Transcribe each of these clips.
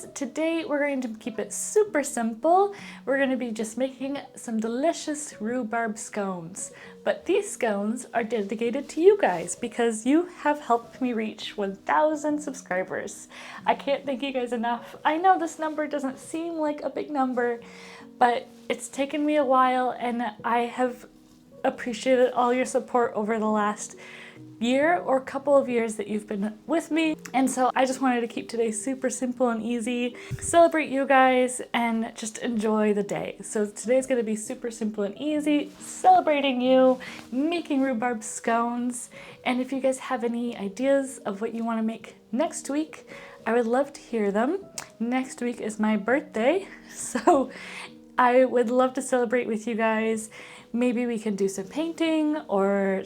friends. Today we're going to keep it super simple. We're going to be just making some delicious rhubarb scones. But these scones are dedicated to you guys because you have helped me reach 1,000 subscribers. I can't thank you guys enough. I know this number doesn't seem like a big number, but it's taken me a while and I have appreciated all your support over the last year or couple of years that you've been with me. And so I just wanted to keep today super simple and easy, celebrate you guys, and just enjoy the day. So today's gonna be super simple and easy, celebrating you, making rhubarb scones. And if you guys have any ideas of what you wanna make next week, I would love to hear them. Next week is my birthday, so I would love to celebrate with you guys. Maybe we can do some painting or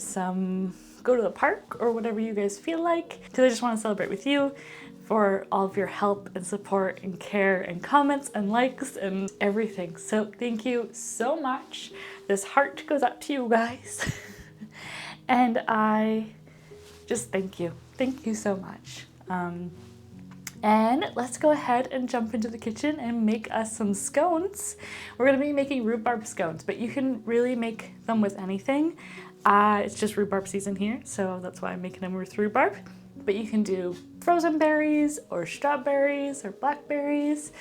go to the park or whatever you guys feel like. Because I just want to celebrate with you for all of your help and support and care and comments and likes and everything. So thank you so much. This heart goes out to you guys. And I just thank you. Thank you so much. And let's go ahead and jump into the kitchen and make us some scones. We're gonna be making rhubarb scones, but you can really make them with anything. It's just rhubarb season here, so that's why I'm making them with rhubarb. But you can do frozen berries or strawberries or blackberries,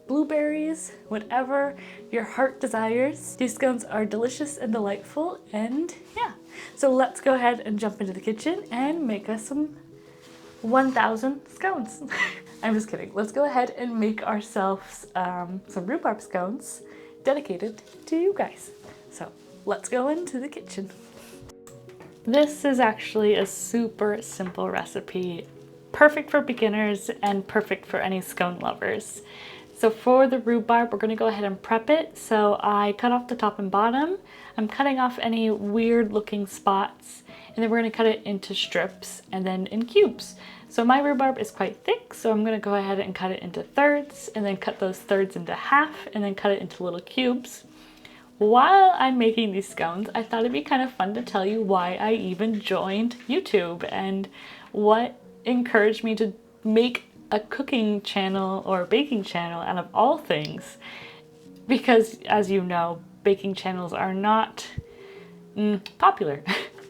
blueberries, whatever your heart desires. These scones are delicious and delightful, and yeah. So let's go ahead and jump into the kitchen and make us some 1,000 scones. I'm just kidding. Let's go ahead and make ourselves some rhubarb scones dedicated to you guys. So let's go into the kitchen. This is actually a super simple recipe, perfect for beginners and perfect for any scone lovers. So for the rhubarb, we're going to go ahead and prep it. So I cut off the top and bottom. I'm cutting off any weird looking spots, and then we're going to cut it into strips and then in cubes. So my rhubarb is quite thick, so I'm going to go ahead and cut it into thirds and then cut those thirds into half and then cut it into little cubes. While I'm making these scones, I thought it'd be kind of fun to tell you why I even joined YouTube and what encouraged me to make a cooking channel or a baking channel out of all things. Because as you know, baking channels are not popular.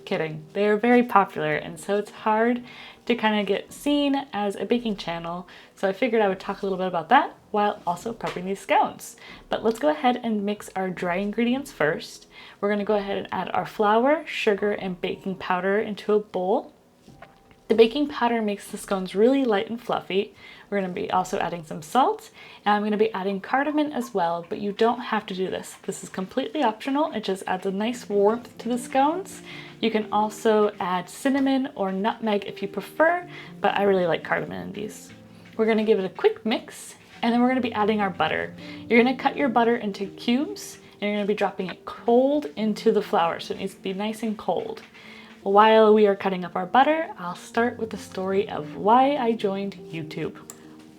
Kidding. They're very popular, and so it's hard to kind of get seen as a baking channel. So I figured I would talk a little bit about that while also prepping these scones. But let's go ahead and mix our dry ingredients first. We're going to go ahead and add our flour, sugar, and baking powder into a bowl. The baking powder makes the scones really light and fluffy. We're going to be also adding some salt, and I'm going to be adding cardamom as well, but you don't have to do this. This is completely optional. It just adds a nice warmth to the scones. You can also add cinnamon or nutmeg if you prefer, but I really like cardamom in these. We're going to give it a quick mix, and then we're going to be adding our butter. You're going to cut your butter into cubes, and you're going to be dropping it cold into the flour, so it needs to be nice and cold. While we are cutting up our butter, I'll start with the story of why I joined YouTube.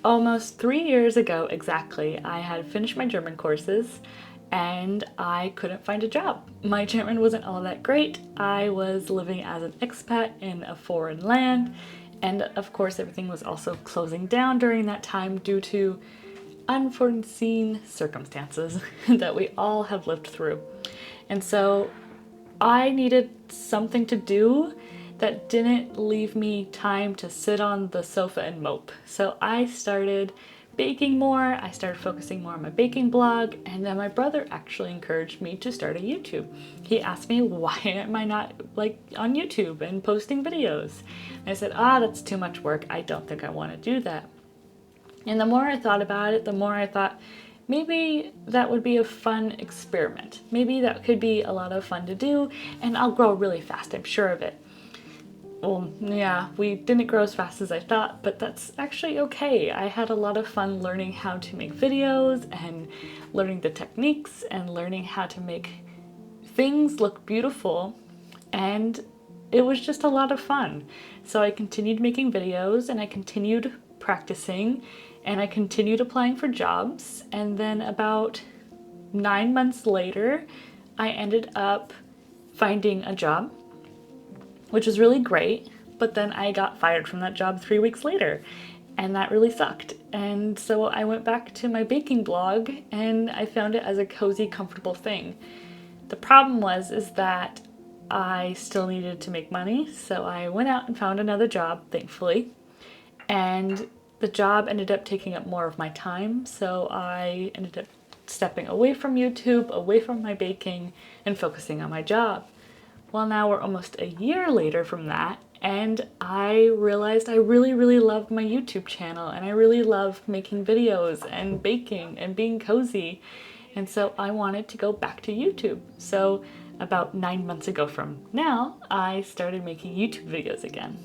Almost 3 years ago exactly, I had finished my German courses and I couldn't find a job. My German wasn't all that great. I was living as an expat in a foreign land, and of course everything was also closing down during that time due to unforeseen circumstances that we all have lived through. And so I needed something to do that didn't leave me time to sit on the sofa and mope. So I started baking more, I started focusing more on my baking blog, and then my brother actually encouraged me to start a YouTube. He asked me, why am I not on YouTube and posting videos? And I said, that's too much work. I don't think I want to do that. And the more I thought about it, the more I thought, maybe that would be a fun experiment. Maybe that could be a lot of fun to do, and I'll grow really fast, I'm sure of it. Well, yeah, we didn't grow as fast as I thought, but that's actually okay. I had a lot of fun learning how to make videos and learning the techniques and learning how to make things look beautiful, and it was just a lot of fun. So I continued making videos and I continued practicing and I continued applying for jobs, and then about 9 months later I ended up finding a job, which was really great, but then I got fired from that job 3 weeks later. and that really sucked. And so I went back to my baking blog and I found it as a cozy, comfortable thing. The problem is that I still needed to make money, so I went out and found another job, thankfully, and the job ended up taking up more of my time, so I ended up stepping away from YouTube, away from my baking, and focusing on my job. Well, now we're almost a year later from that, and I realized I really, really loved my YouTube channel, and I really loved making videos and baking and being cozy. And so I wanted to go back to YouTube. So about 9 months ago from now, I started making YouTube videos again.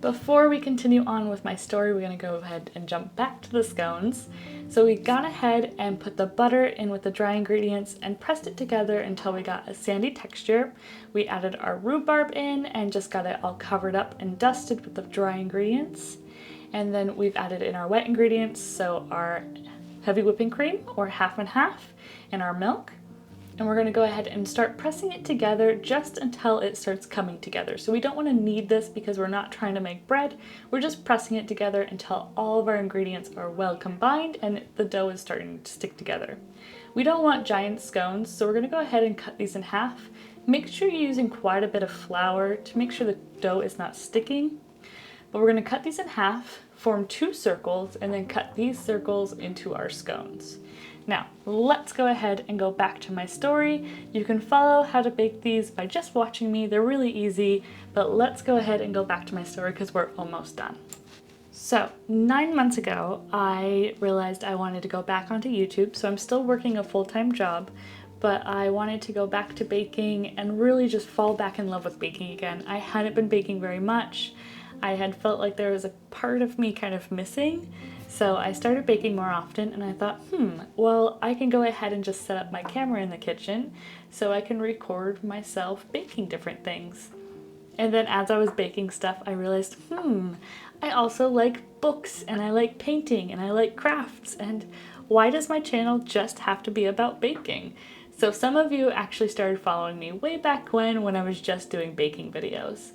Before we continue on with my story, we're gonna go ahead and jump back to the scones. So we got ahead and put the butter in with the dry ingredients and pressed it together until we got a sandy texture. We added our rhubarb in and just got it all covered up and dusted with the dry ingredients. And then we've added in our wet ingredients, so our heavy whipping cream, or half and half, and our milk. And we're going to go ahead and start pressing it together just until it starts coming together. So we don't want to knead this because we're not trying to make bread. We're just pressing it together until all of our ingredients are well combined and the dough is starting to stick together. We don't want giant scones, so we're going to go ahead and cut these in half. Make sure you're using quite a bit of flour to make sure the dough is not sticking. But we're going to cut these in half, form 2 circles, and then cut these circles into our scones. Now, let's go ahead and go back to my story. You can follow how to bake these by just watching me. They're really easy, but let's go ahead and go back to my story because we're almost done. So 9 months ago, I realized I wanted to go back onto YouTube. So I'm still working a full-time job, but I wanted to go back to baking and really just fall back in love with baking again. I hadn't been baking very much. I had felt like there was a part of me kind of missing. So I started baking more often and I thought, well, I can go ahead and just set up my camera in the kitchen so I can record myself baking different things. And then as I was baking stuff, I realized, I also like books and I like painting and I like crafts, and why does my channel just have to be about baking? So some of you actually started following me way back when I was just doing baking videos.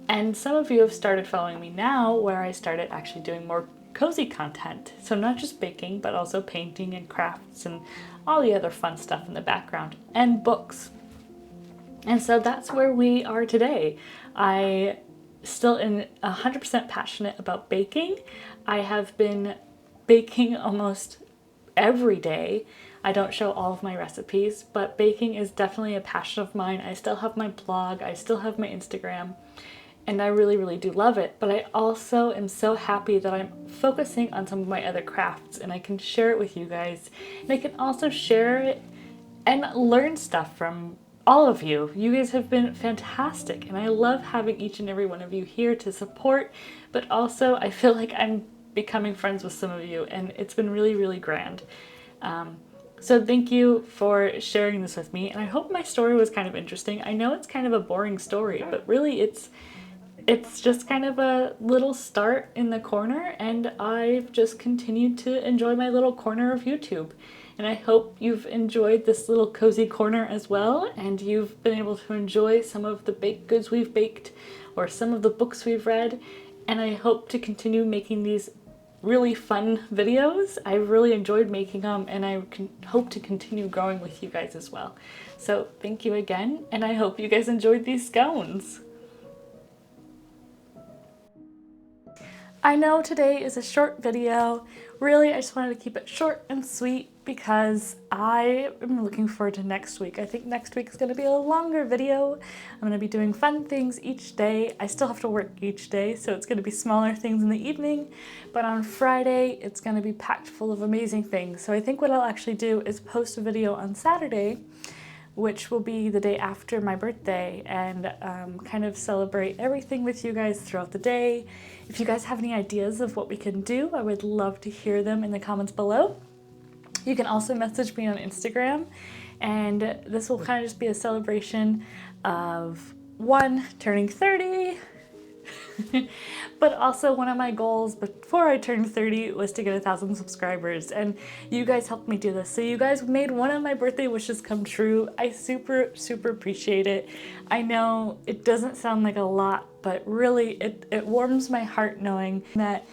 And some of you have started following me now where I started actually doing more cozy content. So not just baking, but also painting and crafts and all the other fun stuff in the background, and books. And so that's where we are today. I still am 100% passionate about baking. I have been baking almost every day. I don't show all of my recipes, but baking is definitely a passion of mine. I still have my blog, I still have my Instagram, and I really, really do love it. But I also am so happy that I'm focusing on some of my other crafts and I can share it with you guys. And I can also share it and learn stuff from all of you. You guys have been fantastic and I love having each and every one of you here to support, but also I feel like I'm becoming friends with some of you and it's been really, really grand. So thank you for sharing this with me, and I hope my story was kind of interesting. I know it's kind of a boring story, but really it's just kind of a little start in the corner, and I've just continued to enjoy my little corner of YouTube. And I hope you've enjoyed this little cozy corner as well, and you've been able to enjoy some of the baked goods we've baked or some of the books we've read. And I hope to continue making these really fun videos. I've really enjoyed making them, and I hope to continue growing with you guys as well. So thank you again, and I hope you guys enjoyed these scones. I know today is a short video. Really, I just wanted to keep it short and sweet because I am looking forward to next week. I think next week is going to be a longer video. I'm going to be doing fun things each day. I still have to work each day, so it's going to be smaller things in the evening. But on Friday, it's going to be packed full of amazing things. So I think what I'll actually do is post a video on Saturday, which will be the day after my birthday, and kind of celebrate everything with you guys throughout the day. If you guys have any ideas of what we can do, I would love to hear them in the comments below. You can also message me on Instagram, and this will kind of just be a celebration of turning 30, but also one of my goals before I turned 30 was to get 1,000 subscribers, and you guys helped me do this. So you guys made one of my birthday wishes come true. I super, super appreciate it. I know it doesn't sound like a lot, but really it warms my heart knowing that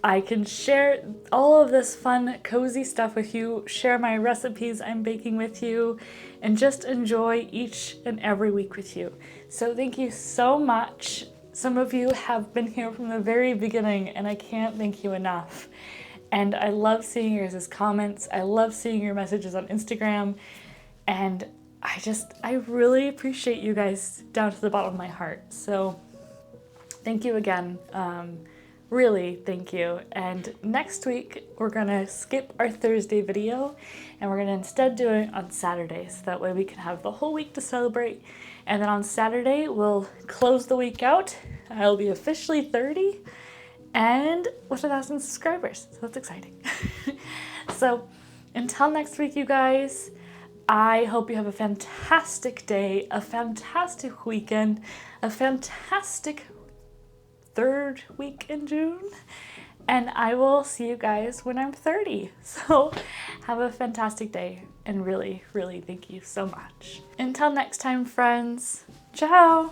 I can share all of this fun, cozy stuff with you, share my recipes I'm baking with you, and just enjoy each and every week with you. So thank you so much. Some of you have been here from the very beginning, and I can't thank you enough. And I love seeing your guys' comments. I love seeing your messages on Instagram. And I really appreciate you guys down to the bottom of my heart. So thank you again. Really, thank you. And next week, we're gonna skip our Thursday video and we're gonna instead do it on Saturday. So that way we can have the whole week to celebrate. And then on Saturday, we'll close the week out. I'll be officially 30 and with 1,000 subscribers. So that's exciting. So until next week, you guys, I hope you have a fantastic day, a fantastic weekend, a fantastic third week in June, and I will see you guys when I'm 30. So have a fantastic day, and really, really thank you so much. Until next time, friends, ciao!